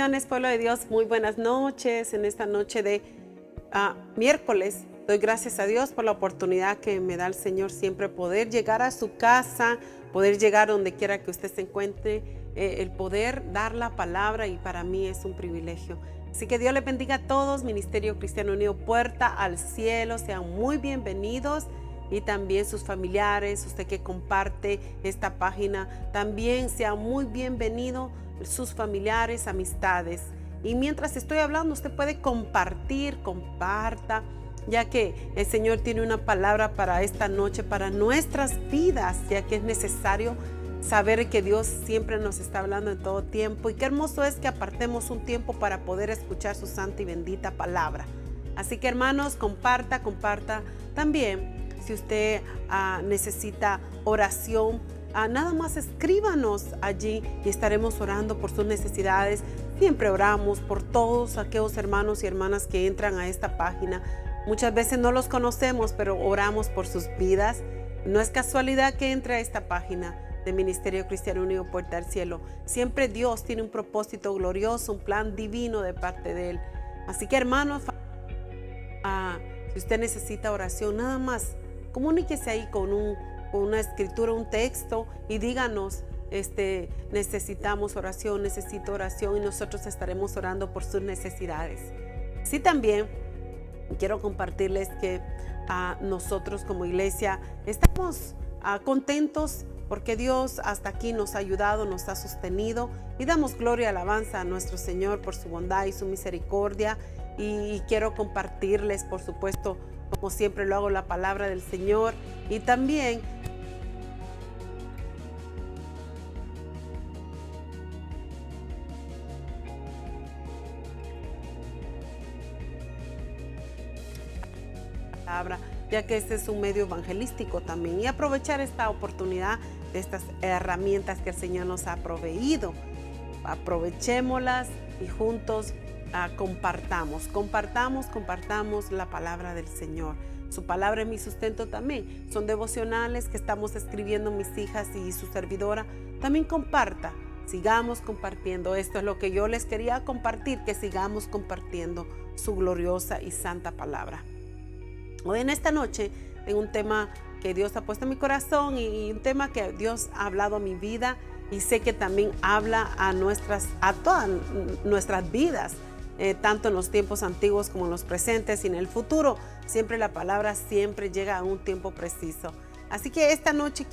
Bendiciones, pueblo de Dios, muy buenas noches. En esta noche de miércoles, doy gracias a Dios por la oportunidad que me da el Señor siempre poder llegar a su casa, poder llegar donde quiera que usted se encuentre, el poder dar la palabra, y para mí es un privilegio. Así que Dios les bendiga a todos. Ministerio Cristiano Unido Puerta al Cielo, sean muy bienvenidos. Y también sus familiares, usted que comparte esta página, también sea muy bienvenido, sus familiares, amistades. Y mientras estoy hablando, usted puede compartir, comparta, ya que el Señor tiene una palabra para esta noche, para nuestras vidas, ya que es necesario saber que Dios siempre nos está hablando en todo tiempo. Y qué hermoso es que apartemos un tiempo para poder escuchar su santa y bendita palabra. Así que, hermanos, comparta también. Si usted necesita oración, nada más escríbanos allí y estaremos orando por sus necesidades. Siempre oramos por todos aquellos hermanos y hermanas que entran a esta página. Muchas veces no los conocemos, pero oramos por sus vidas. No es casualidad que entre a esta página de Ministerio Cristiano Unido Puerta al Cielo. Siempre Dios tiene un propósito glorioso, un plan divino de parte de Él. Así que, hermanos, si usted necesita oración, nada más comuníquese ahí con una escritura, un texto, y díganos, necesitamos oración, necesito oración, y nosotros estaremos orando por sus necesidades. Sí, también quiero compartirles que nosotros como iglesia estamos contentos porque Dios hasta aquí nos ha ayudado, nos ha sostenido, y damos gloria y alabanza a nuestro Señor por su bondad y su misericordia. Y quiero compartirles, por supuesto, como siempre lo hago, la palabra del Señor. Y también palabra, ya que este es un medio evangelístico también, y aprovechar esta oportunidad de estas herramientas que el Señor nos ha proveído. Aprovechémoslas y juntos compartamos la palabra del Señor. Su palabra es mi sustento también. Son devocionales que estamos escribiendo mis hijas y su servidora. También comparta, sigamos compartiendo. Esto es lo que yo les quería compartir, que sigamos compartiendo su gloriosa y santa palabra. Hoy en esta noche tengo un tema que Dios ha puesto en mi corazón, y un tema que Dios ha hablado a mi vida, y sé que también habla a todas nuestras vidas. Tanto en los tiempos antiguos como en los presentes y en el futuro. Siempre la palabra siempre llega a un tiempo preciso. Así que esta noche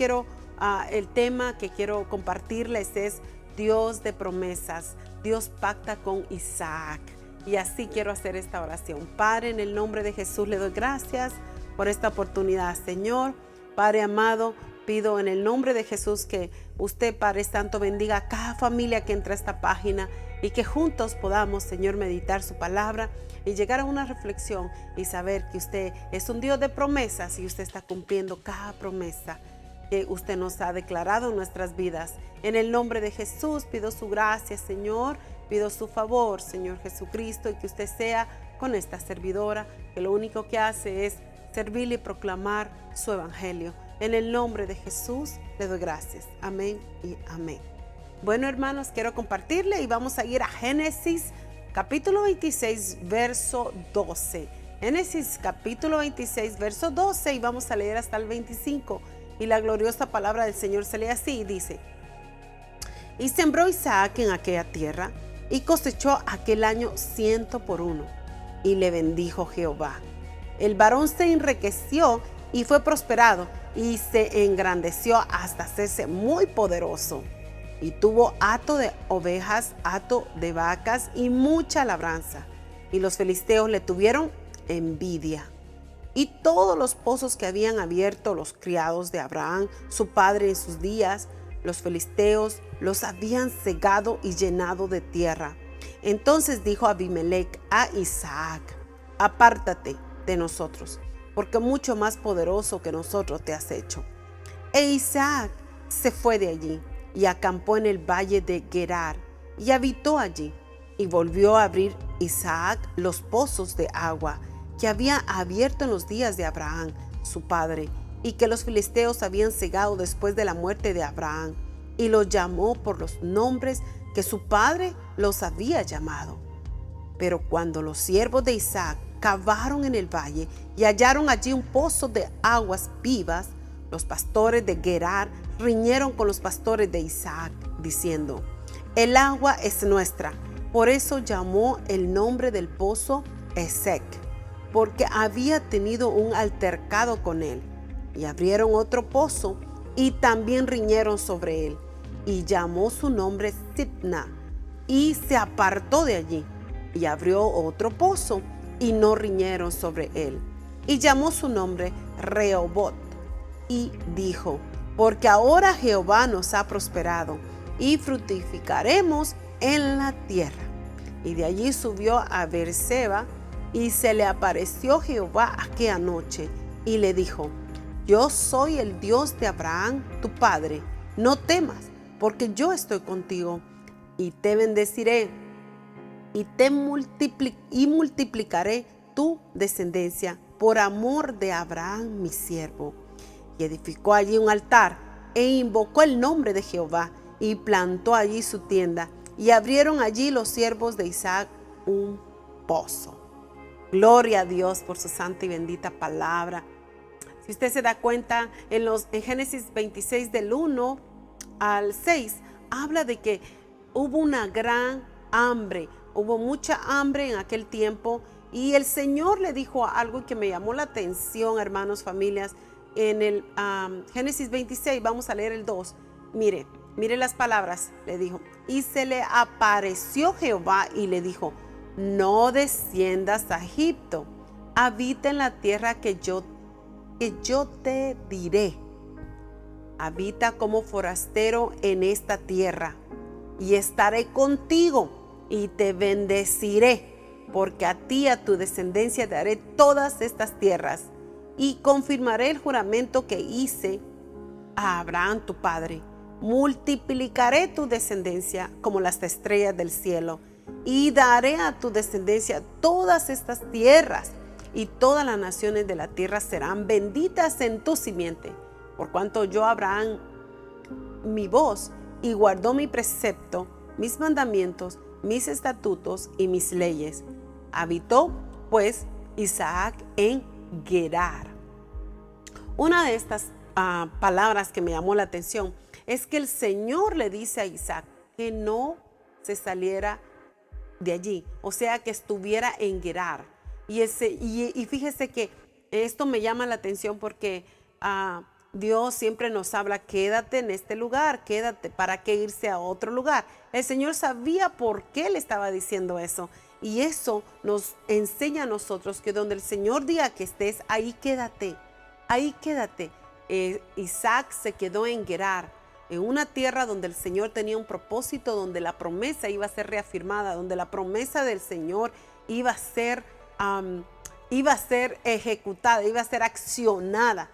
el tema que quiero compartirles es Dios de promesas. Dios pacta con Isaac. Y así quiero hacer esta oración. Padre, en el nombre de Jesús le doy gracias por esta oportunidad, Señor. Padre amado, pido en el nombre de Jesús que usted, Padre Santo, bendiga a cada familia que entra a esta página, y que juntos podamos, Señor, meditar su palabra y llegar a una reflexión y saber que usted es un Dios de promesas, y usted está cumpliendo cada promesa que usted nos ha declarado en nuestras vidas. En el nombre de Jesús pido su gracia, Señor, pido su favor, Señor Jesucristo, y que usted sea con esta servidora, que lo único que hace es servirle y proclamar su evangelio. En el nombre de Jesús le doy gracias. Amén y amén. Bueno, hermanos, quiero compartirle y vamos a ir a Génesis capítulo 26, verso 12. Génesis capítulo 26, verso 12, y vamos a leer hasta el 25. Y la gloriosa palabra del Señor se lee así, y dice: Y sembró Isaac en aquella tierra, y cosechó aquel año 100 por 1, y le bendijo Jehová. El varón se enriqueció y fue prosperado, y se engrandeció hasta hacerse muy poderoso. Y tuvo hato de ovejas, hato de vacas y mucha labranza. Y los filisteos le tuvieron envidia. Y todos los pozos que habían abierto los criados de Abraham, su padre, en sus días, los filisteos los habían cegado y llenado de tierra. Entonces dijo Abimelech a Isaac: Apártate de nosotros, porque mucho más poderoso que nosotros te has hecho. E Isaac se fue de allí y acampó en el valle de Gerar, y habitó allí. Y volvió a abrir Isaac los pozos de agua que había abierto en los días de Abraham, su padre, y que los filisteos habían cegado después de la muerte de Abraham, y los llamó por los nombres que su padre los había llamado. Pero cuando los siervos de Isaac cavaron en el valle y hallaron allí un pozo de aguas vivas, los pastores de Gerar riñeron con los pastores de Isaac, diciendo: el agua es nuestra. Por eso llamó el nombre del pozo Esek, porque había tenido un altercado con él. Y abrieron otro pozo y también riñeron sobre él, y llamó su nombre Sitna, y se apartó de allí. Y abrió otro pozo y no riñeron sobre él, y llamó su nombre Rehobot, y dijo: porque ahora Jehová nos ha prosperado y fructificaremos en la tierra. Y de allí subió a Beerseba, y se le apareció Jehová aquella noche y le dijo: yo soy el Dios de Abraham tu padre, no temas, porque yo estoy contigo, y te bendeciré y multiplicaré tu descendencia por amor de Abraham mi siervo. Y edificó allí un altar e invocó el nombre de Jehová, y plantó allí su tienda, y abrieron allí los siervos de Isaac un pozo. Gloria a Dios por su santa y bendita palabra. Si usted se da cuenta, en Génesis 26 del 1 al 6, habla de que hubo una gran hambre, hubo mucha hambre en aquel tiempo, y el Señor le dijo algo que me llamó la atención, hermanos, familias. En el Génesis 26, vamos a leer el 2. Mire las palabras, le dijo: y se le apareció Jehová y le dijo: no desciendas a Egipto, habita en la tierra que yo te diré. Habita como forastero en esta tierra, y estaré contigo y te bendeciré, porque a ti y a tu descendencia daré todas estas tierras, y confirmaré el juramento que hice a Abraham tu padre. Multiplicaré tu descendencia como las estrellas del cielo, y daré a tu descendencia todas estas tierras, y todas las naciones de la tierra serán benditas en tu simiente, por cuanto oyó Abraham mi voz y guardó mi precepto, mis mandamientos, mis estatutos y mis leyes. Habitó pues Isaac en Gerar. Una de estas palabras que me llamó la atención es que el Señor le dice a Isaac que no se saliera de allí, o sea, que estuviera en Gerar. Y fíjese que esto me llama la atención porque Dios siempre nos habla: quédate en este lugar, quédate, ¿para qué irse a otro lugar? El Señor sabía por qué le estaba diciendo eso, y eso nos enseña a nosotros que donde el Señor diga que estés, ahí quédate, ahí quédate. Isaac se quedó en Gerar, en una tierra donde el Señor tenía un propósito, donde la promesa iba a ser reafirmada, donde la promesa del Señor iba a ser ejecutada, iba a ser accionada.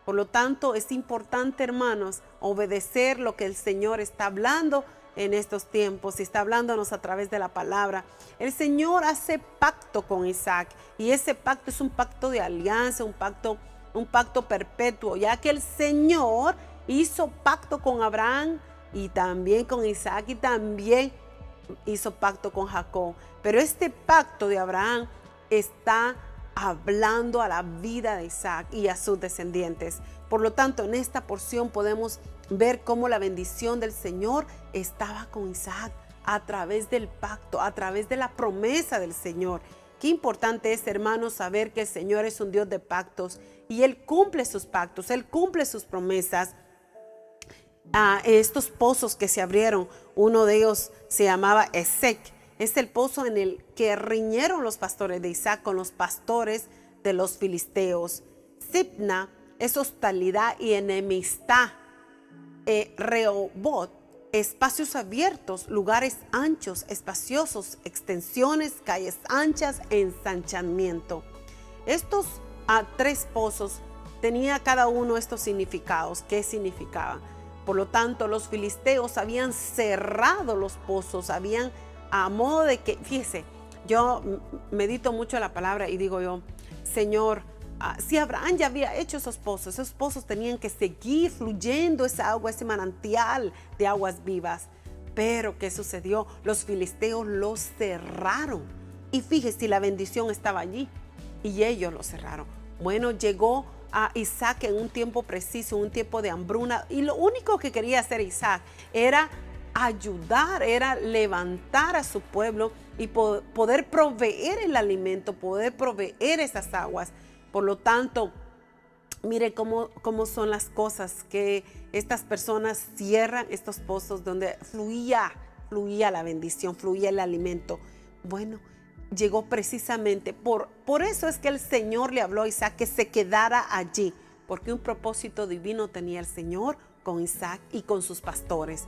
Por lo tanto, es importante, hermanos, obedecer lo que el Señor está hablando en estos tiempos, y está hablándonos a través de la palabra. El Señor hace pacto con Isaac, y ese pacto es un pacto de alianza, un pacto perpetuo, ya que el Señor hizo pacto con Abraham y también con Isaac, y también hizo pacto con Jacob. Pero este pacto de Abraham está hablando a la vida de Isaac y a sus descendientes. Por lo tanto, en esta porción podemos ver cómo la bendición del Señor estaba con Isaac a través del pacto, a través de la promesa del Señor. Qué importante es, hermanos, saber que el Señor es un Dios de pactos, y Él cumple sus pactos, Él cumple sus promesas. Estos pozos que se abrieron, uno de ellos se llamaba Esek. Es el pozo en el que riñeron los pastores de Isaac con los pastores de los filisteos. Sitna es hostilidad y enemistad. Rehobot, espacios abiertos, lugares anchos, espaciosos, extensiones, calles anchas, ensanchamiento. Estos tres pozos tenía cada uno estos significados. ¿Qué significaban? Por lo tanto, los filisteos habían cerrado los pozos, habían, a modo de que, fíjese, yo medito mucho la palabra y digo yo: Señor, si Abraham ya había hecho esos pozos tenían que seguir fluyendo esa agua, ese manantial de aguas vivas. Pero ¿qué sucedió? Los filisteos los cerraron. Y fíjese, la bendición estaba allí y ellos lo cerraron. Bueno, llegó a Isaac en un tiempo preciso, un tiempo de hambruna. Y lo único que quería hacer Isaac era ayudar, era levantar a su pueblo y poder proveer el alimento, poder proveer esas aguas. Por lo tanto, mire cómo son las cosas, que estas personas cierran estos pozos donde fluía la bendición, fluía el alimento. Bueno, llegó precisamente, por eso es que el Señor le habló a Isaac que se quedara allí, porque un propósito divino tenía el Señor con Isaac y con sus pastores.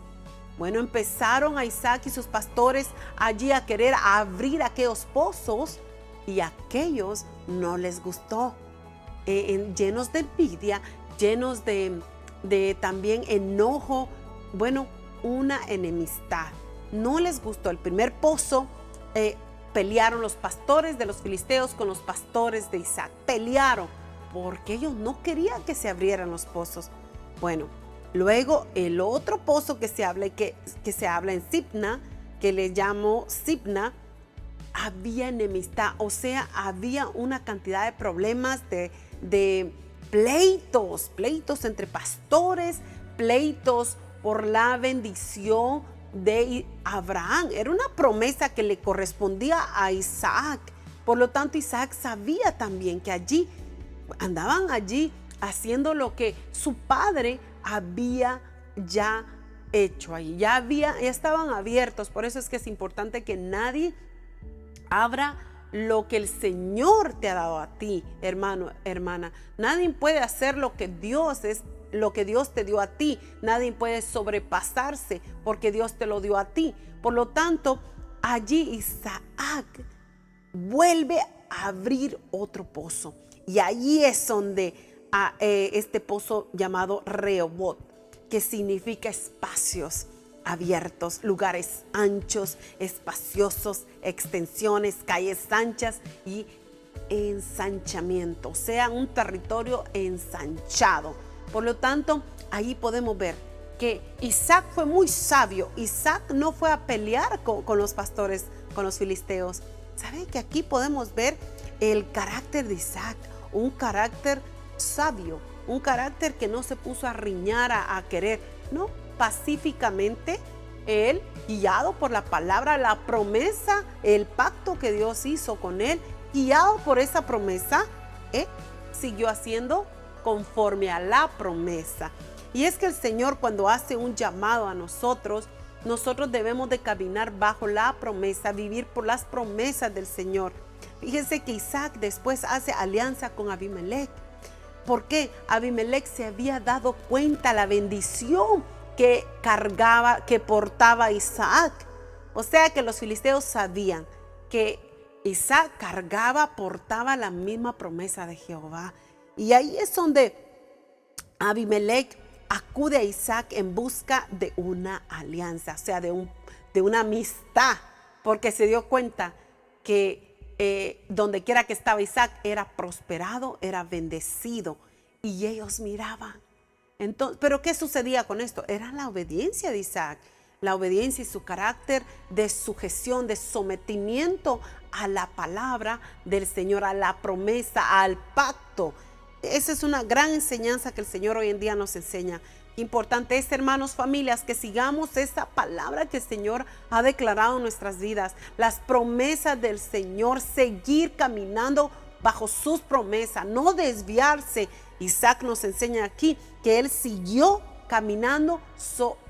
Bueno, empezaron a Isaac y sus pastores allí a querer abrir aquellos pozos y a aquellos no les gustó. Llenos de envidia, llenos de también enojo, bueno, una enemistad. No les gustó el primer pozo. Pelearon los pastores de los filisteos con los pastores de Isaac. Pelearon porque ellos no querían que se abrieran los pozos. Bueno, luego el otro pozo que se habla en Sibna, que le llamo Sibna, había enemistad, o sea, había una cantidad de problemas, de pleitos entre pastores, pleitos por la bendición de Abraham. Era una promesa que le correspondía a Isaac. Por lo tanto, Isaac sabía también que andaban allí haciendo lo que su padre había ya hecho ahí. Ya estaban abiertos. Por eso es que es importante que nadie abra lo que el Señor te ha dado a ti, hermano, hermana. Nadie puede hacer lo que Dios te dio a ti. Nadie puede sobrepasarse porque Dios te lo dio a ti. Por lo tanto, allí Isaac vuelve a abrir otro pozo. Y allí es donde este pozo llamado Rehobot, que significa espacios abiertos, lugares anchos, espaciosos, extensiones, calles anchas y ensanchamiento, o sea, un territorio ensanchado. Por lo tanto, ahí podemos ver que Isaac fue muy sabio. Isaac no fue a pelear con los pastores, con los filisteos. ¿Sabe que aquí podemos ver el carácter de Isaac? Un carácter sabio, un carácter que no se puso a riñar, a querer, no, pacíficamente, él, guiado por la palabra, la promesa, el pacto que Dios hizo con él, guiado por esa promesa, siguió haciendo conforme a la promesa. Y es que el Señor, cuando hace un llamado a nosotros debemos de caminar bajo la promesa, vivir por las promesas del Señor. Fíjense que Isaac después hace alianza con Abimelech. ¿Por qué? Abimelech se había dado cuenta la bendición que portaba Isaac. O sea que los filisteos sabían que Isaac portaba la misma promesa de Jehová. Y ahí es donde Abimelech acude a Isaac en busca de una alianza, o sea, de una amistad, porque se dio cuenta que donde quiera que estaba Isaac era prosperado, era bendecido, y ellos miraban. Entonces, ¿pero qué sucedía con esto? Era la obediencia de Isaac, la obediencia y su carácter de sujeción, de sometimiento a la palabra del Señor, a la promesa, al pacto. Esa es una gran enseñanza que el Señor hoy en día nos enseña. Importante es, hermanos, familias, que sigamos esa palabra que el Señor ha declarado en nuestras vidas, las promesas del Señor, seguir caminando bajo sus promesas, no desviarse. Isaac nos enseña aquí que él siguió caminando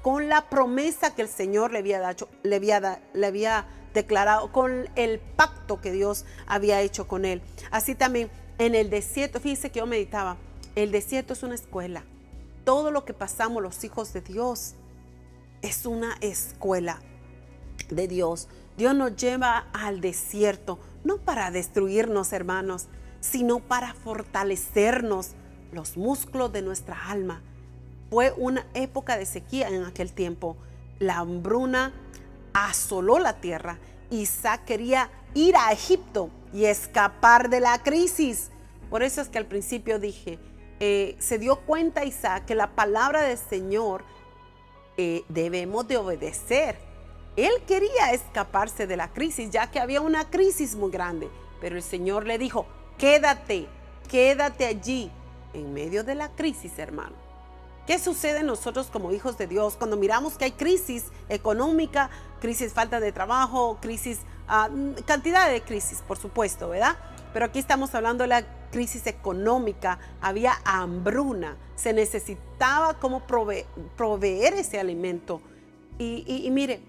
con la promesa que el Señor le había declarado, con el pacto que Dios había hecho con él. Así también en el desierto, fíjense que yo meditaba, el desierto es una escuela. Todo lo que pasamos los hijos de Dios es una escuela de Dios. Dios nos lleva al desierto, no para destruirnos, hermanos, sino para fortalecernos los músculos de nuestra alma. Fue una época de sequía en aquel tiempo. La hambruna asoló la tierra. Isaac quería ir a Egipto y escapar de la crisis. Por eso es que al principio dije, se dio cuenta Isaac que la palabra del Señor debemos de obedecer. Él quería escaparse de la crisis, ya que había una crisis muy grande, pero el Señor le dijo, quédate allí en medio de la crisis, hermano. ¿Qué sucede nosotros como hijos de Dios cuando miramos que hay crisis económica, crisis falta de trabajo, crisis, cantidad de crisis, por supuesto, ¿verdad? Pero aquí estamos hablando de la crisis económica, había hambruna, se necesitaba cómo proveer ese alimento. Y mire,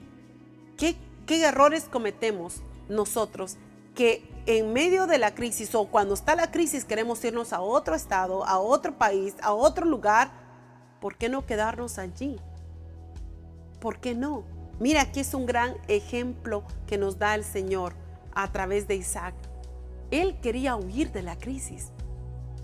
¿qué errores cometemos nosotros? Que en medio de la crisis o cuando está la crisis queremos irnos a otro estado, a otro país, a otro lugar. ¿Por qué no quedarnos allí? ¿Por qué no? Mira, aquí es un gran ejemplo que nos da el Señor a través de Isaac. Él quería huir de la crisis.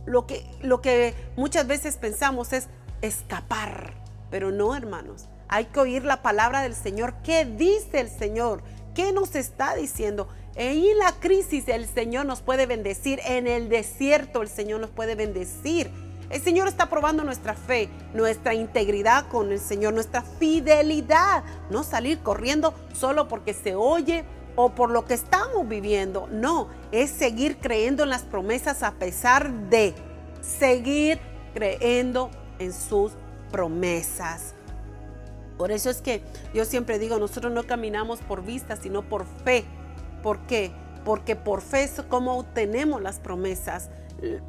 Lo que muchas veces pensamos es escapar, pero no, hermanos. Hay que oír la palabra del Señor. ¿Qué dice el Señor? ¿Qué nos está diciendo? En la crisis el Señor nos puede bendecir. En el desierto el Señor nos puede bendecir. El Señor está probando nuestra fe, nuestra integridad con el Señor, nuestra fidelidad. No salir corriendo solo porque se oye o por lo que estamos viviendo. No, es seguir creyendo en las promesas a pesar de seguir creyendo en sus promesas. Por eso es que yo siempre digo, nosotros no caminamos por vista, sino por fe. ¿Por qué? Porque por fe es como obtenemos las promesas.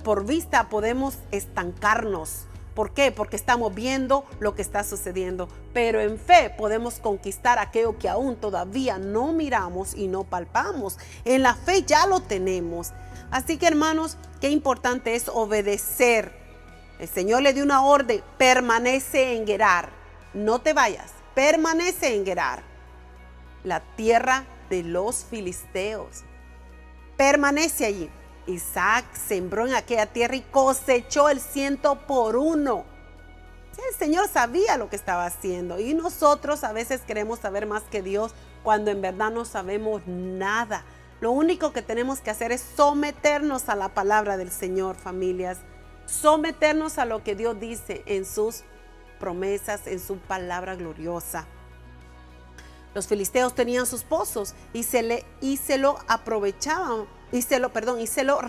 Por vista podemos estancarnos. ¿Por qué? Porque estamos viendo lo que está sucediendo. Pero en fe podemos conquistar aquello que aún todavía no miramos y no palpamos. En la fe ya lo tenemos. Así que, hermanos, qué importante es obedecer. El Señor le dio una orden: permanece en Gerar. No te vayas, permanece en Gerar, la tierra de los filisteos. Permanece allí. Isaac sembró en aquella tierra y cosechó el 100 por 1. El Señor sabía lo que estaba haciendo y nosotros a veces queremos saber más que Dios cuando en verdad no sabemos nada. Lo único que tenemos que hacer es someternos a la palabra del Señor, familias. Someternos a lo que Dios dice en sus promesas, en su palabra gloriosa. Los filisteos tenían sus pozos y se lo aprovechaban. Y se lo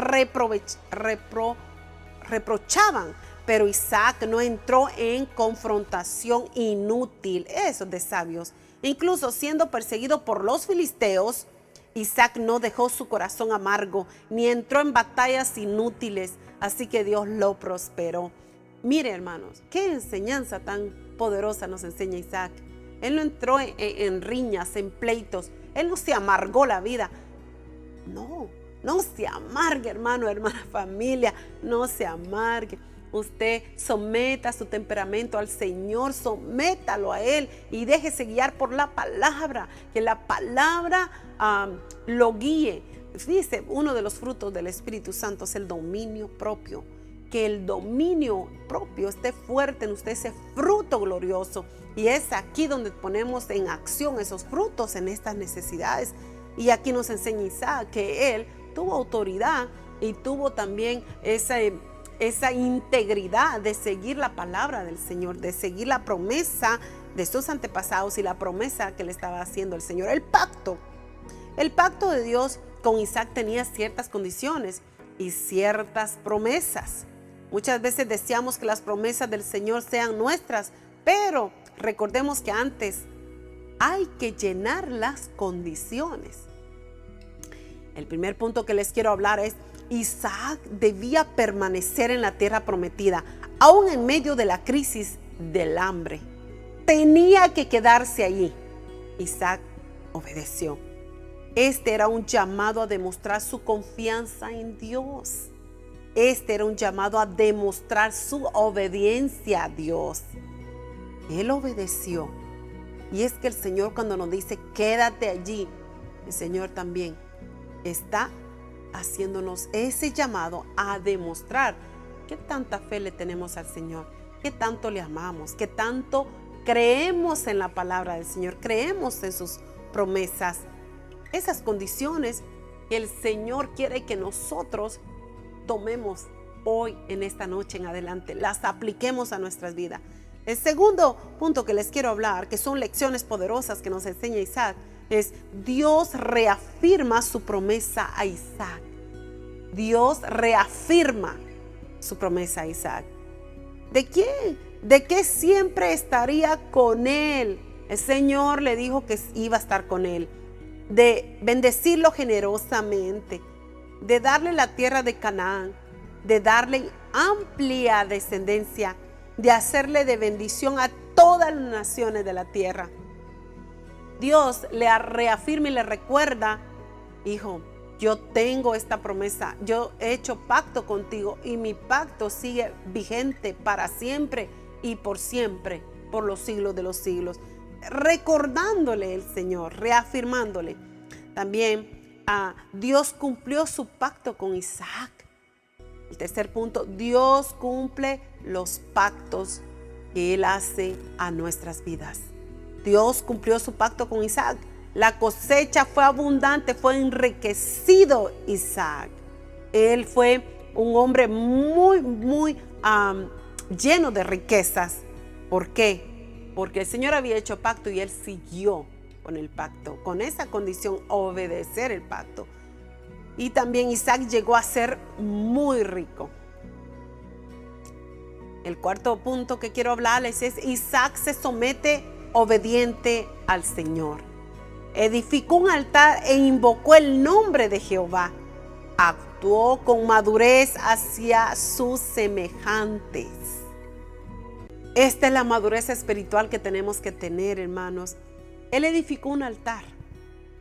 reprochaban, pero Isaac no entró en confrontación inútil. Eso es de sabios. Incluso siendo perseguido por los filisteos, Isaac no dejó su corazón amargo, ni entró en batallas inútiles, así que Dios lo prosperó. Mire, hermanos, qué enseñanza tan poderosa nos enseña Isaac. Él no entró en riñas, en pleitos, él no se amargó la vida. No se amargue, hermano, hermana, familia, no se amargue. Usted someta su temperamento al Señor, sométalo a Él y déjese guiar por la palabra, que la palabra lo guíe. Dice, uno de los frutos del Espíritu Santo es el dominio propio. Que el dominio propio esté fuerte en usted, ese fruto glorioso. Y es aquí donde ponemos en acción esos frutos en estas necesidades. Y aquí nos enseña Isaac que él tuvo autoridad y tuvo también esa integridad de seguir la palabra del Señor, de seguir la promesa de sus antepasados y la promesa que le estaba haciendo el Señor. El pacto de Dios con Isaac tenía ciertas condiciones y ciertas promesas. Muchas veces deseamos que las promesas del Señor sean nuestras, pero recordemos que antes hay que llenar las condiciones. El primer punto que les quiero hablar es: Isaac debía permanecer en la tierra prometida, aún en medio de la crisis del hambre. Tenía que quedarse allí. Isaac obedeció. Este era un llamado a demostrar su confianza en Dios. Este era un llamado a demostrar su obediencia a Dios. Él obedeció. Y es que el Señor, cuando nos dice quédate allí, el Señor también está haciéndonos ese llamado a demostrar qué tanta fe le tenemos al Señor, qué tanto le amamos, qué tanto creemos en la palabra del Señor, creemos en sus promesas. Esas condiciones que el Señor quiere que nosotros tomemos hoy, en esta noche en adelante, las apliquemos a nuestras vidas. El segundo punto que les quiero hablar, que son lecciones poderosas que nos enseña Isaac, es Dios reafirma su promesa a Isaac. Dios reafirma su promesa a Isaac. ¿De quién? De que siempre estaría con él. El Señor le dijo que iba a estar con él, de bendecirlo generosamente, de darle la tierra de Canaán, de darle amplia descendencia, de hacerle de bendición a todas las naciones de la tierra. Dios le reafirma y le recuerda: hijo, yo tengo esta promesa, yo he hecho pacto contigo y mi pacto sigue vigente para siempre y por siempre, por los siglos de los siglos. Recordándole el Señor, reafirmándole. También Dios cumplió su pacto con Isaac. El tercer punto, Dios cumple los pactos que Él hace a nuestras vidas. Dios cumplió su pacto con Isaac. La cosecha fue abundante, fue enriquecido Isaac. Él fue un hombre muy lleno de riquezas. ¿Por qué? Porque el Señor había hecho pacto y él siguió con el pacto, con esa condición, obedecer el pacto. Y también Isaac llegó a ser muy rico. El cuarto punto que quiero hablarles es: Isaac se somete obediente al Señor. Edificó un altar e invocó el nombre de Jehová. Actuó con madurez hacia sus semejantes. Esta es la madurez espiritual que tenemos que tener, hermanos. Él edificó un altar,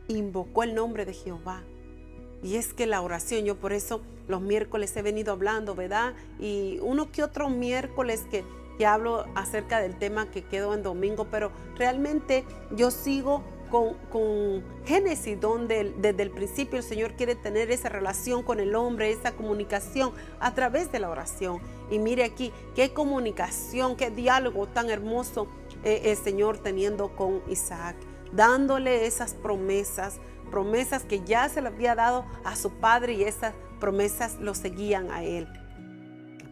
invocó el nombre de Jehová. Y es que la oración, yo por eso los miércoles he venido hablando, ¿verdad? Y uno que otro miércoles que hablo acerca del tema que quedó en domingo, pero realmente yo sigo con Génesis, donde desde el principio el Señor quiere tener esa relación con el hombre, esa comunicación a través de la oración. Y mire aquí, qué comunicación, qué diálogo tan hermoso el Señor teniendo con Isaac, dándole esas promesas que ya se le había dado a su padre, y esas promesas lo seguían a él.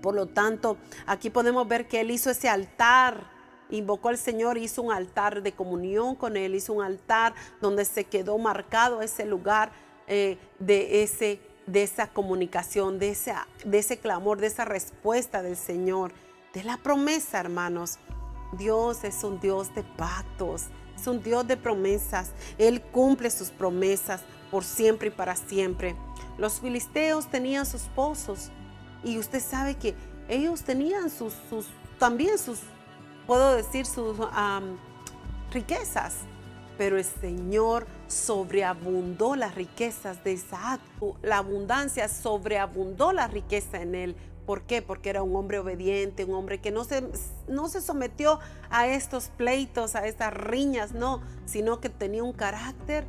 Por lo tanto, aquí podemos ver que él hizo ese altar, invocó al Señor, hizo un altar de comunión con él, hizo un altar donde se quedó marcado ese lugar de esa comunicación, de ese clamor, de esa respuesta del Señor, de la promesa, hermanos. Dios es un Dios de pactos, es un Dios de promesas. Él cumple sus promesas por siempre y para siempre. Los filisteos tenían sus pozos, y usted sabe que ellos tenían también sus riquezas. Pero el Señor sobreabundó las riquezas de Isaac. La abundancia sobreabundó la riqueza en él. ¿Por qué? Porque era un hombre obediente, un hombre que no se sometió a estos pleitos, a estas riñas, no, sino que tenía un carácter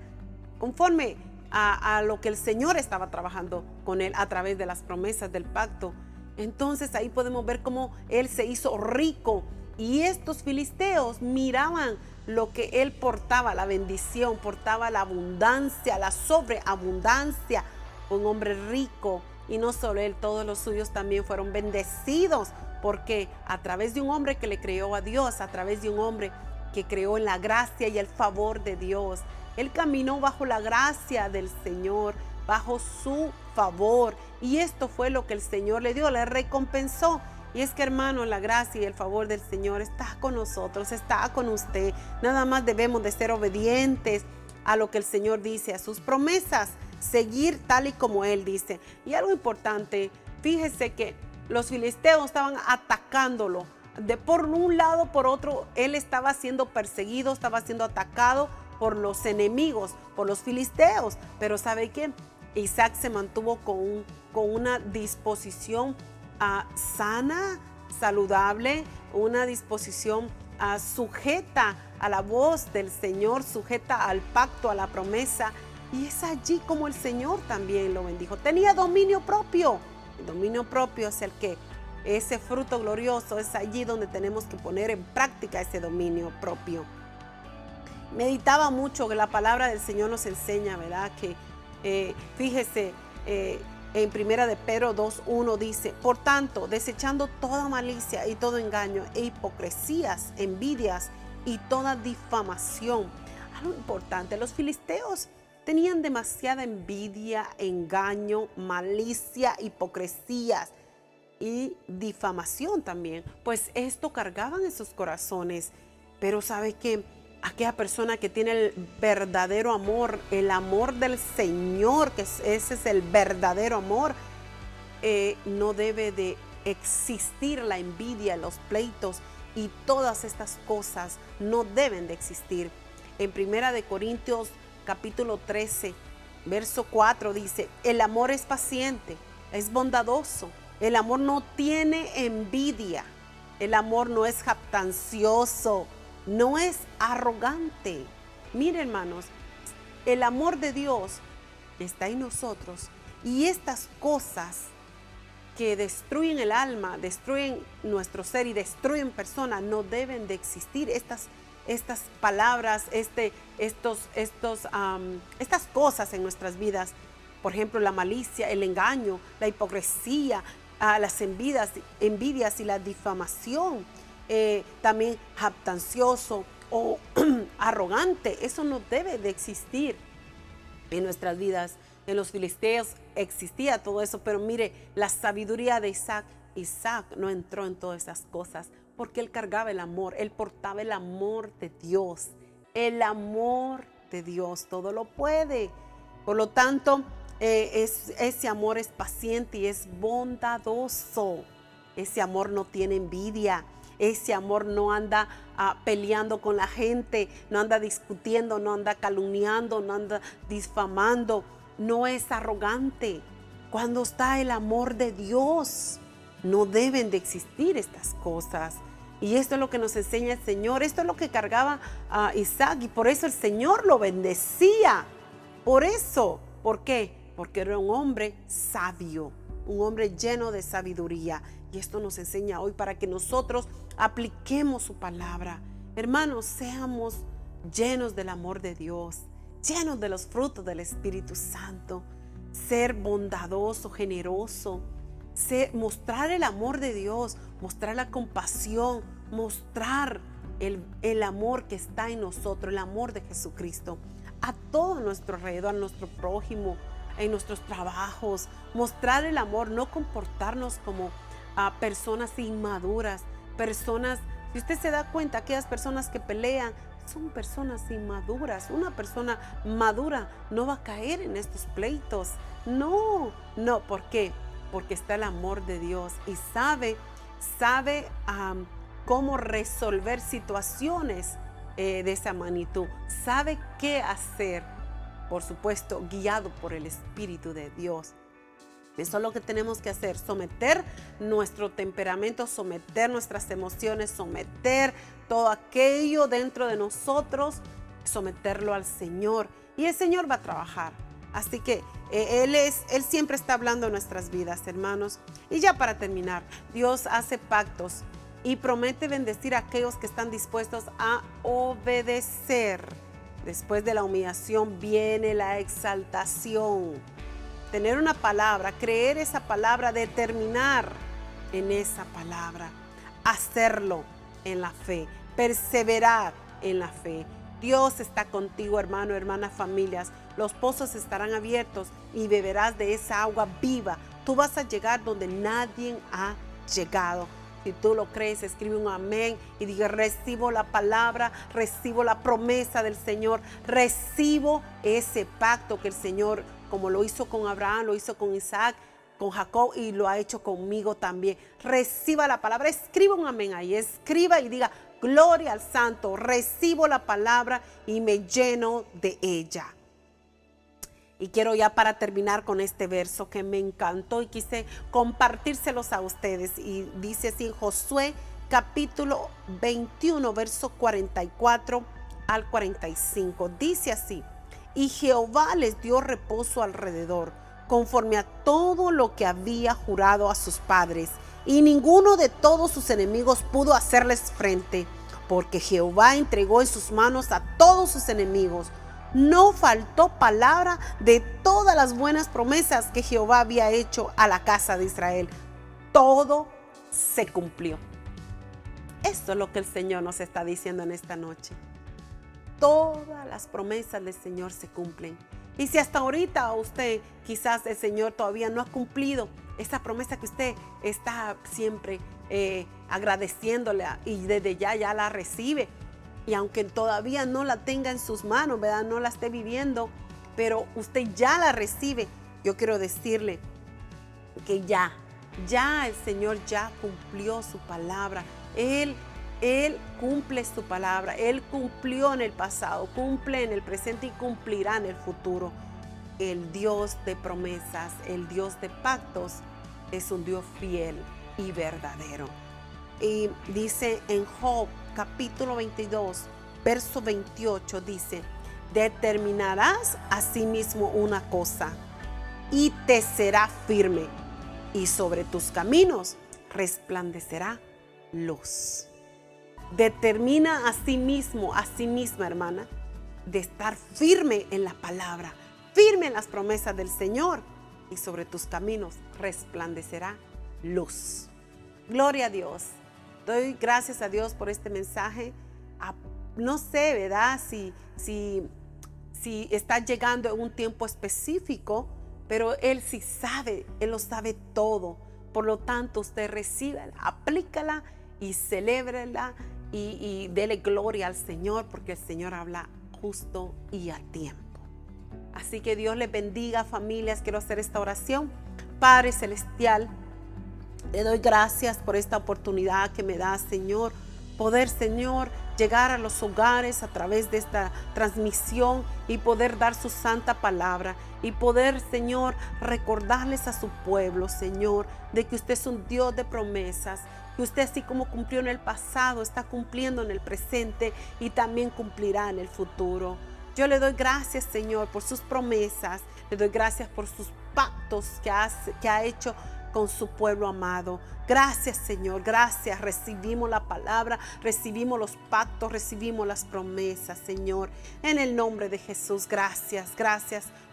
conforme a lo que el Señor estaba trabajando con él a través de las promesas del pacto. Entonces ahí podemos ver cómo él se hizo rico, y estos filisteos miraban lo que él portaba, la bendición, portaba la abundancia, la sobreabundancia, un hombre rico. Y no solo él, todos los suyos también fueron bendecidos, porque a través de un hombre que le creyó a Dios, a través de un hombre que creó en la gracia y el favor de Dios. Él caminó bajo la gracia del Señor, bajo su favor, y esto fue lo que el Señor le dio, le recompensó. Y es que, hermano, la gracia y el favor del Señor está con nosotros, está con usted. Nada más debemos de ser obedientes a lo que el Señor dice, a sus promesas, seguir tal y como Él dice. Y algo importante, fíjese que los filisteos estaban atacándolo. Por un lado, por otro, él estaba siendo perseguido, estaba siendo atacado por los enemigos, por los filisteos. Pero ¿sabe qué? Isaac se mantuvo con una disposición sana, saludable, una disposición sujeta a la voz del Señor, sujeta al pacto, a la promesa. Y es allí como el Señor también lo bendijo. Tenía dominio propio. El dominio propio es el que, ese fruto glorioso, es allí donde tenemos que poner en práctica ese dominio propio. Meditaba mucho que la palabra del Señor nos enseña, ¿verdad? Que fíjese, En primera de Pedro 2:1 dice: por tanto, desechando toda malicia y todo engaño e hipocresías, envidias y toda difamación. Algo importante, los filisteos tenían demasiada envidia, engaño, malicia, hipocresías y difamación también, pues esto cargaban en sus corazones. Pero ¿sabe qué? Aquella persona que tiene el verdadero amor, el amor del Señor, que ese es el verdadero amor, no debe de existir la envidia, los pleitos y todas estas cosas no deben de existir. En primera de Corintios capítulo 13, verso 4 dice: el amor es paciente, es bondadoso, el amor no tiene envidia, el amor no es jactancioso, no es arrogante. Miren, hermanos, el amor de Dios está en nosotros, y estas cosas que destruyen el alma, destruyen nuestro ser y destruyen personas, no deben de existir. Estas palabras, estas cosas en nuestras vidas, por ejemplo, la malicia, el engaño, la hipocresía, las envidias y la difamación, también jactancioso o arrogante, eso no debe de existir en nuestras vidas. En los filisteos existía todo eso, pero mire, la sabiduría de Isaac no entró en todas esas cosas, porque él cargaba el amor, él portaba el amor de Dios. El amor de Dios todo lo puede. Por lo tanto, ese amor es paciente y es bondadoso. Ese amor no tiene envidia. Ese amor no anda peleando con la gente, no anda discutiendo, no anda calumniando, no anda difamando, no es arrogante. Cuando está el amor de Dios, no deben de existir estas cosas. Y esto es lo que nos enseña el Señor. Esto es lo que cargaba a Isaac, y por eso el Señor lo bendecía. Por eso, ¿por qué? Porque era un hombre sabio, un hombre lleno de sabiduría. Y esto nos enseña hoy para que nosotros apliquemos su palabra. Hermanos, seamos llenos del amor de Dios, llenos de los frutos del Espíritu Santo. Ser bondadoso, generoso, mostrar el amor de Dios, mostrar la compasión, mostrar el amor que está en nosotros, el amor de Jesucristo a todo nuestro alrededor, a nuestro prójimo, en nuestros trabajos. Mostrar el amor, no comportarnos como personas inmaduras, personas, si usted se da cuenta, aquellas personas que pelean son personas inmaduras. Una persona madura no va a caer en estos pleitos. No, ¿por qué? Porque está el amor de Dios y sabe cómo resolver situaciones de esa magnitud. Sabe qué hacer, por supuesto, guiado por el Espíritu de Dios. Eso es lo que tenemos que hacer: someter nuestro temperamento, someter nuestras emociones, someter todo aquello dentro de nosotros, someterlo al Señor, y el Señor va a trabajar. Así que Él siempre está hablando en nuestras vidas, hermanos. Y ya para terminar, Dios hace pactos y promete bendecir a aquellos que están dispuestos a obedecer. Después de la humillación viene la exaltación. Tener una palabra, creer esa palabra, determinar en esa palabra, hacerlo en la fe, perseverar en la fe. Dios está contigo, hermano, hermana, familias. Los pozos estarán abiertos y beberás de esa agua viva. Tú vas a llegar donde nadie ha llegado. Si tú lo crees, escribe un amén y diga: recibo la palabra, recibo la promesa del Señor, recibo ese pacto que el Señor, como lo hizo con Abraham, lo hizo con Isaac, con Jacob, y lo ha hecho conmigo también. Reciba la palabra, escriba un amén ahí, escriba y diga: gloria al Santo, recibo la palabra y me lleno de ella. Y quiero ya para terminar con este verso que me encantó y quise compartírselos a ustedes. Y dice así en Josué capítulo 21, verso 44 al 45. Dice así: y Jehová les dio reposo alrededor, conforme a todo lo que había jurado a sus padres. Y ninguno de todos sus enemigos pudo hacerles frente, porque Jehová entregó en sus manos a todos sus enemigos. no faltó palabra de todas las buenas promesas que Jehová había hecho a la casa de Israel. Todo se cumplió. Esto es lo que el Señor nos está diciendo en esta noche. Todas las promesas del Señor se cumplen. Y si hasta ahorita usted, quizás el Señor todavía no ha cumplido esa promesa que usted está siempre agradeciéndole y desde ya la recibe. Y aunque todavía no la tenga en sus manos, ¿verdad? No la esté viviendo, pero usted ya la recibe. Yo quiero decirle que ya el Señor ya cumplió su palabra. Él cumple su palabra. Él cumplió en el pasado, cumple en el presente y cumplirá en el futuro. El Dios de promesas, el Dios de pactos, es un Dios fiel y verdadero. Y dice en Job capítulo 22, verso 28, dice: determinarás asimismo una cosa y te será firme, y sobre tus caminos resplandecerá luz. Determina a sí misma, hermana, de estar firme en la palabra, firme en las promesas del Señor, y sobre tus caminos resplandecerá luz. Gloria a Dios. Doy gracias a Dios por este mensaje. No sé, ¿verdad? Si está llegando en un tiempo específico, pero Él sí sabe, Él lo sabe todo. Por lo tanto, usted recíbala, aplícala y celébrela y dele gloria al Señor, porque el Señor habla justo y a tiempo. Así que Dios les bendiga, familias. Quiero hacer esta oración. Padre Celestial, le doy gracias por esta oportunidad que me da, Señor, poder, Señor, llegar a los hogares a través de esta transmisión y poder dar su santa palabra y poder, Señor, recordarles a su pueblo, Señor, de que usted es un Dios de promesas, que usted, así como cumplió en el pasado, está cumpliendo en el presente y también cumplirá en el futuro. Yo le doy gracias, Señor, por sus promesas, le doy gracias por sus pactos que ha hecho con su pueblo amado. Gracias, Señor, gracias. Recibimos la palabra, recibimos los pactos, recibimos las promesas, Señor. En el nombre de Jesús, gracias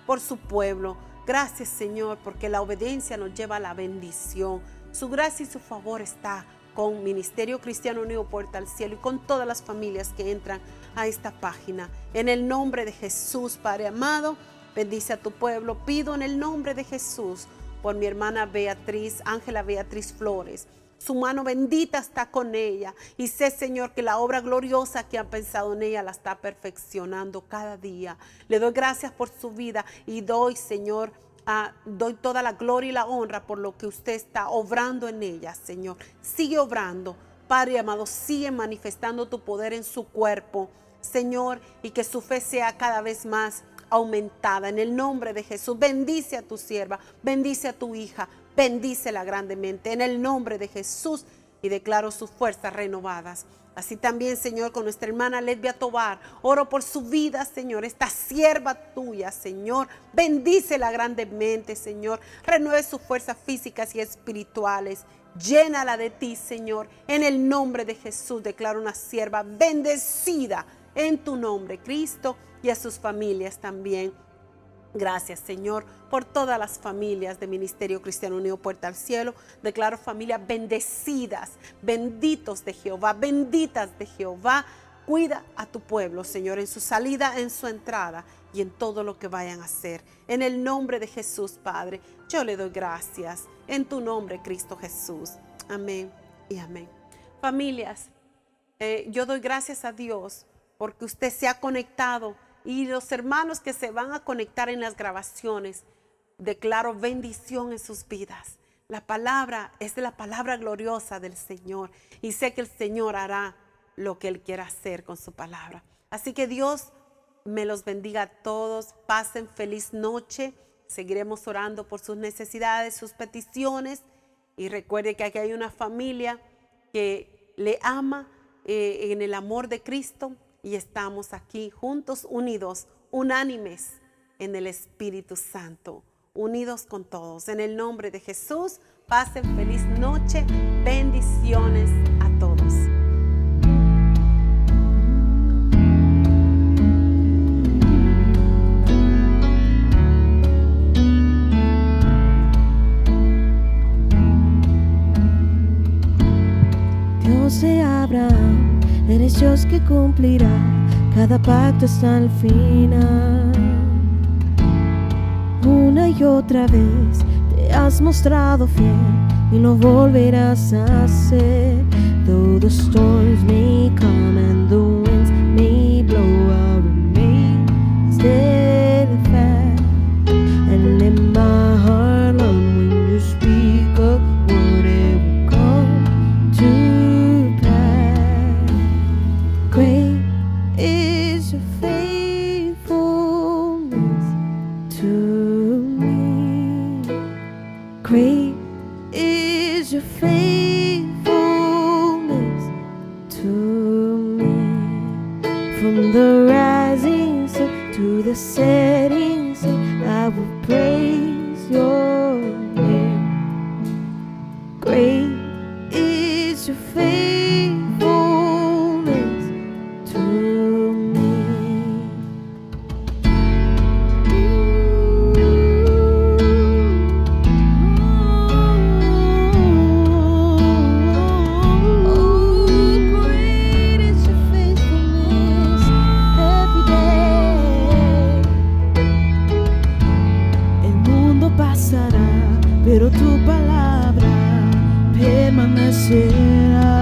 por su pueblo. Gracias, Señor, porque la obediencia nos lleva a la bendición. Su gracia y su favor está con Ministerio Cristiano Unido Puerta al Cielo y con todas las familias que entran a esta página. En el nombre de Jesús, Padre amado, bendice a tu pueblo. Pido en el nombre de Jesús por mi hermana Beatriz, Ángela Beatriz Flores. Su mano bendita está con ella y sé, Señor, que la obra gloriosa que han pensado en ella la está perfeccionando cada día. Le doy gracias por su vida y doy, Señor, doy toda la gloria y la honra por lo que usted está obrando en ella, Señor. Sigue obrando, Padre amado, sigue manifestando tu poder en su cuerpo, Señor, y que su fe sea cada vez más aumentada en el nombre de Jesús. Bendice a tu sierva, bendice a tu hija, bendícela grandemente en el nombre de Jesús y declaro sus fuerzas renovadas. Así también, Señor, con nuestra hermana Lesbia Tobar, oro por su vida, Señor, esta sierva tuya, Señor, bendícela grandemente, Señor, renueve sus fuerzas físicas y espirituales, llénala de ti, Señor, en el nombre de Jesús. Declaro una sierva bendecida en tu nombre, Cristo, y a sus familias también. Gracias, Señor, por todas las familias de Ministerio Cristiano Unido Puerta al Cielo. Declaro familias bendecidas, benditos de Jehová, benditas de Jehová. Cuida a tu pueblo, Señor, en su salida, en su entrada y en todo lo que vayan a hacer. En el nombre de Jesús, Padre, yo le doy gracias. En tu nombre, Cristo Jesús. Amén y amén. Familias, yo doy gracias a Dios porque usted se ha conectado. Y los hermanos que se van a conectar en las grabaciones, declaro bendición en sus vidas. La palabra es la palabra gloriosa del Señor. Y sé que el Señor hará lo que Él quiera hacer con su palabra. Así que Dios me los bendiga a todos. Pasen feliz noche. Seguiremos orando por sus necesidades, sus peticiones. Y recuerde que aquí hay una familia que le ama en el amor de Cristo. Y estamos aquí juntos, unidos, unánimes en el Espíritu Santo, unidos con todos. En el nombre de Jesús, pasen feliz noche, bendiciones a todos. Abraham, eres Dios que cumplirá cada pacto hasta el final. Una y otra vez te has mostrado fiel y lo volverás a hacer. Though the storms may come and the winds may blow, I'll remain steadfast and let my heart learn when you speak a word, it will come to pass. Great is your faithfulness to me. Great is your faithfulness to me. From the rising sun to the setting sun, I will praise your name. Great is your faithfulness to me. Great is your faithfulness every day. El mundo pasará, pero tu palabra permanecerá.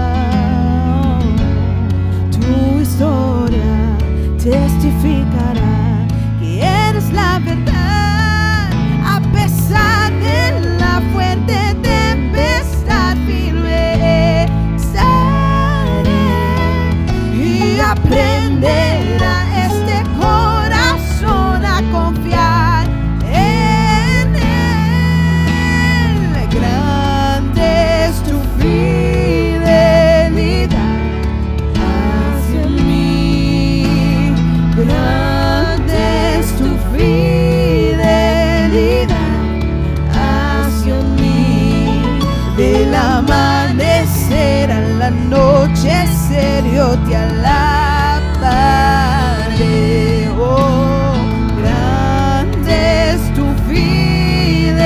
Tu historia testificará que eres la verdad. A pesar de la fuerte tempestad, firme estaré y aprenderá este corazón a confiar en Él. Grande es tu fidelidad hacia mí. Grande es tu fidelidad hacia mí. Del amanecer al anochecer yo te alabaré. Oh, grande es tu fidelidad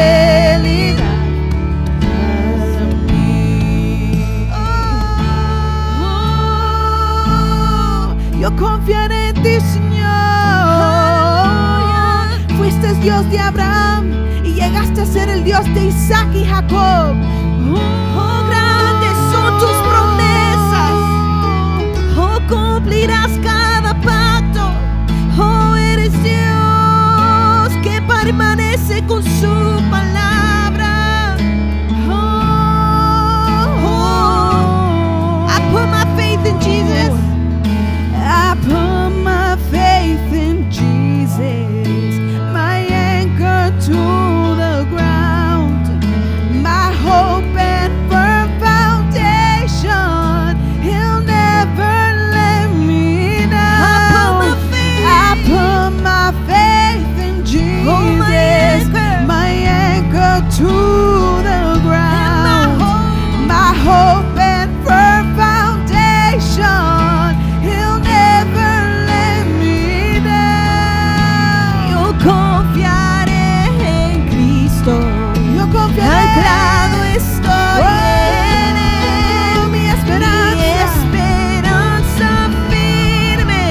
hacia mí. Yo confiaré en ti, Señor. Fuiste Dios de Abraham y llegaste a ser el Dios de Isaac y Jacob. Oh, grandes son tus promesas. Oh, cumplirás cada pacto. Oh, eres Dios que permanece con su palabra. Oh, I put my faith in Jesus. I put my faith in Jesus, my anchor to the ground, my hope and firm foundation. He'll never let me down. I put my faith in Jesus, my anchor to the ground, my hope and firm foundation. He'll never let me down. Yo confiaré en Cristo. Yo confiaré. Anclado estoy en Él. Mi esperanza firme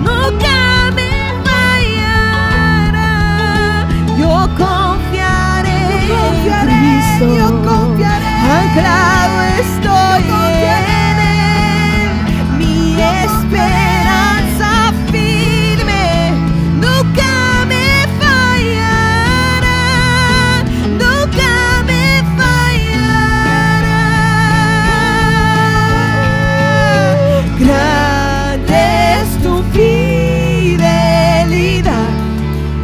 nunca me fallará. Yo confiaré en Cristo. Yo confiaré. Anclado estoy en Él. Mi esperanza firme nunca me fallará, nunca me fallará. Grande es tu fidelidad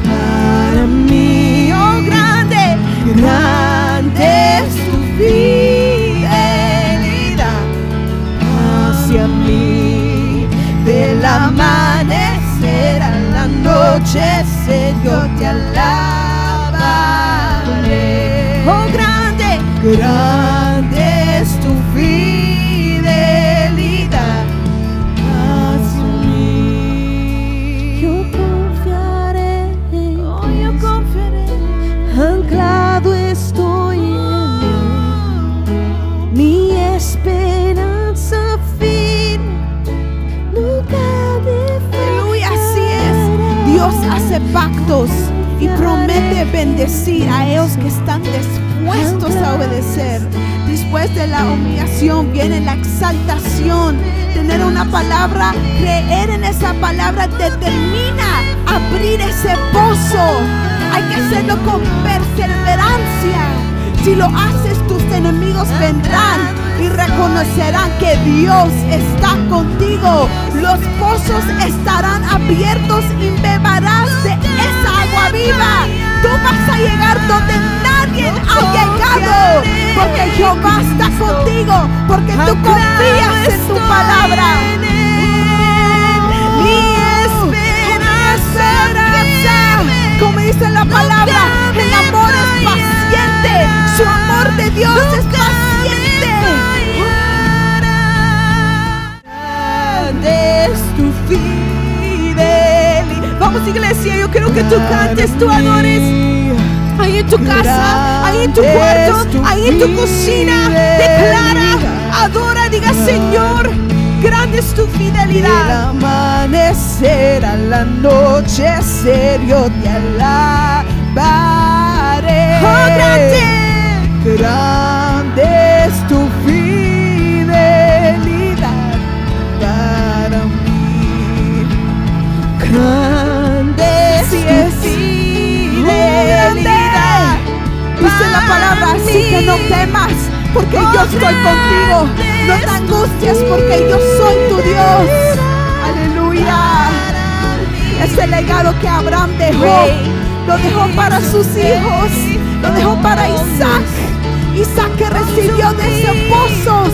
para mí. Oh, grande, grande es tu fidelidad hacia mí. Del amanecer al anochecer yo te alabaré. Oh, grande, grande es tu fidelidad hacia mí. Yo confiaré, oh, yo confiaré. Anclado estoy en Él. Mi esperanza hace pactos y promete bendecir a ellos que están dispuestos a obedecer. Después de la humillación viene la exaltación. Tener una palabra, creer en esa palabra determina abrir ese pozo. Hay que hacerlo con perseverancia. Si lo haces, tus enemigos vendrán y reconocerán que Dios está contigo. Los pozos estarán abiertos y beberás de esa agua viva. Tú vas a llegar donde nadie ha llegado, porque Jehová está contigo, porque tú confías en tu palabra. Mi esperanza, como dice la palabra, el amor es paciente, su amor de Dios es paciente. Grande es tu fidelidad. Vamos, iglesia, yo quiero que tú cantes, tú adores. Ahí en tu casa, ahí en tu cuarto, ahí en tu cocina, declara, adora, diga: Señor, grande es tu fidelidad. Del amanecer al anochecer yo te alabaré. Oh, grande, grande es tu fidelidad para mí. Grande es tu fidelidad. Dice la palabra, así que no temas, porque yo estoy contigo. No te angusties, porque yo soy tu Dios. Aleluya. Ese legado que Abraham dejó, lo dejó para sus hijos, lo dejó para Isaac. Isaac que recibió de esos pozos.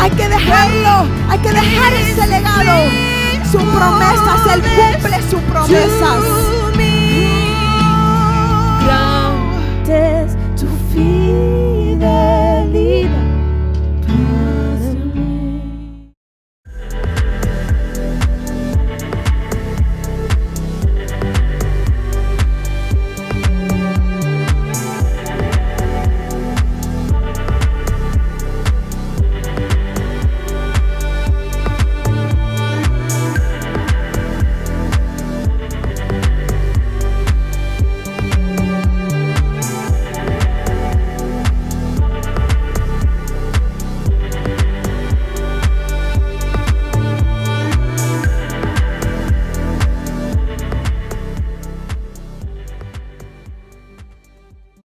Hay que dejarlo, hay que dejar ese legado. Sus promesas, Él cumple sus promesas. Grande es tu fidelidad.